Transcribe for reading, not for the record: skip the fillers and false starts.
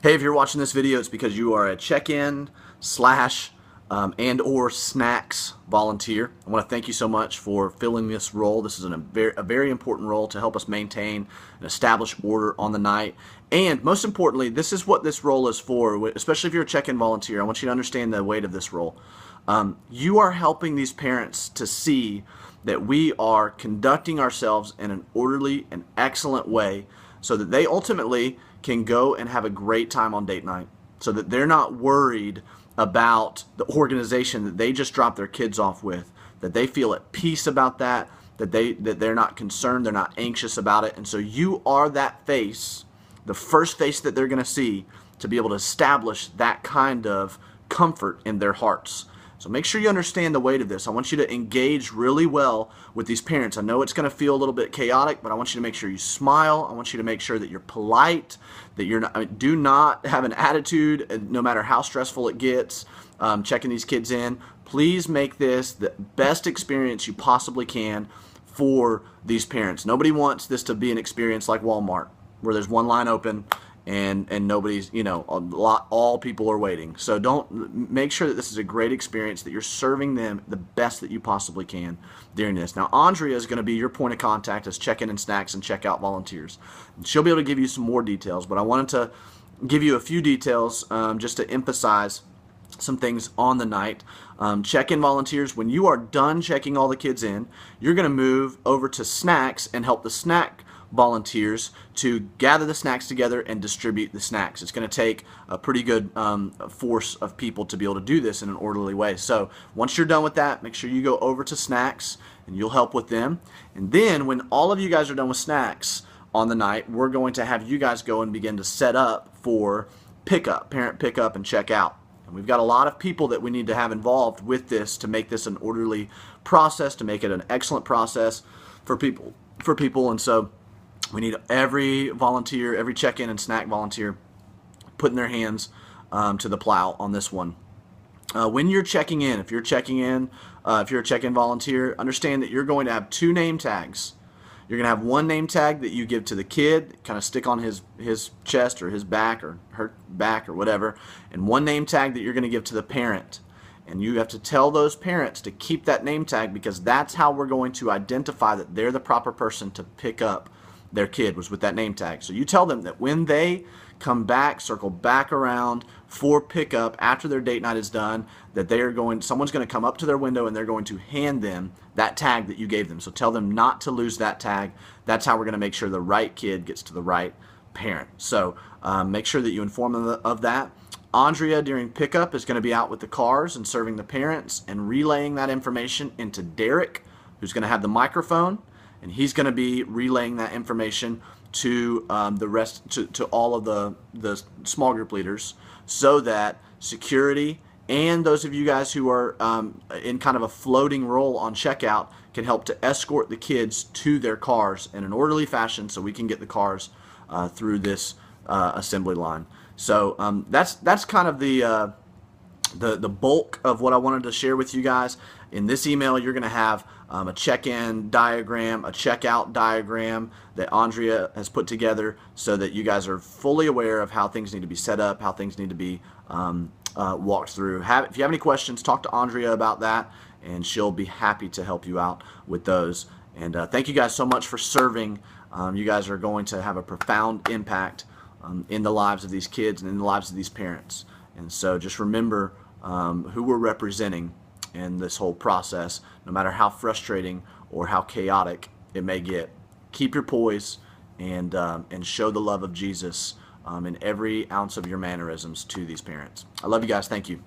Hey, if you're watching this video, it's because you are a check-in slash and or snacks volunteer. I want to thank you so much for filling this role. This is a very important role to help us maintain and establish order on the night. And most importantly, this is what this role is for, especially if you're a check-in volunteer. I want you to understand the weight of this role. You are helping these parents to see that we are conducting ourselves in an orderly and excellent way so that they ultimately can go and have a great time on date night, so that they're not worried about the organization that they just dropped their kids off with, that they feel at peace about that, that they're not concerned, they're not anxious about it. And so you are that face, the first face that they're going to see, to be able to establish that kind of comfort in their hearts. So make sure you understand the weight of this. I want you to engage really well with these parents. I know it's going to feel a little bit chaotic, but I want you to make sure you smile. I want you to make sure that you're polite, that you're not, do not have an attitude no matter how stressful it gets checking these kids in. Please make this the best experience you possibly can for these parents. Nobody wants this to be an experience like Walmart, where there's one line open and nobody's, all people are waiting. So make sure that this is a great experience, that you're serving them the best that you possibly can during this. Now, Andrea is going to be your point of contact as check-in and snacks and check-out volunteers. She'll be able to give you some more details, but I wanted to give you a few details just to emphasize some things on the night. Check-in volunteers, when you are done checking all the kids in, you're going to move over to snacks and help the snack volunteers to gather the snacks together and distribute the snacks. It's going to take a pretty good force of people to be able to do this in an orderly way. So once you're done with that, make sure you go over to snacks and you'll help with them. And then when all of you guys are done with snacks on the night, we're going to have you guys go and begin to set up for pickup, parent pickup and check out. And we've got a lot of people that we need to have involved with this to make this an orderly process, to make it an excellent process for people. And so we need every volunteer, every check-in and snack volunteer putting their hands to the plow on this one. When you're checking in, if you're a check-in volunteer, understand that you're going to have two name tags. You're going to have one name tag that you give to the kid, kind of stick on his chest or his back or her back or whatever, and one name tag that you're going to give to the parent. And you have to tell those parents to keep that name tag, because that's how we're going to identify that they're the proper person to pick up their kid, was with that name tag. So you tell them that when they come back, circle back around for pickup after their date night is done, that someone's going to come up to their window and they're going to hand them that tag that you gave them. So tell them not to lose that tag. That's how we're going to make sure the right kid gets to the right parent. So make sure that you inform them of that. Andrea, during pickup, is going to be out with the cars and serving the parents and relaying that information into Derek, who's going to have the microphone, and he's going to be relaying that information to to all of the small group leaders, so that security and those of you guys who are in kind of a floating role on checkout can help to escort the kids to their cars in an orderly fashion, so we can get the cars through this assembly line. So that's kind of the bulk of what I wanted to share with you guys. In this email, you're going to have a check-in diagram, a checkout diagram that Andrea has put together, so that you guys are fully aware of how things need to be set up, how things need to be walked through. If you have any questions, talk to Andrea about that, and she'll be happy to help you out with those. And thank you guys so much for serving. You guys are going to have a profound impact in the lives of these kids and in the lives of these parents. And so just remember who we're representing in this whole process, no matter how frustrating or how chaotic it may get. Keep your poise and show the love of Jesus in every ounce of your mannerisms to these parents. I love you guys. Thank you.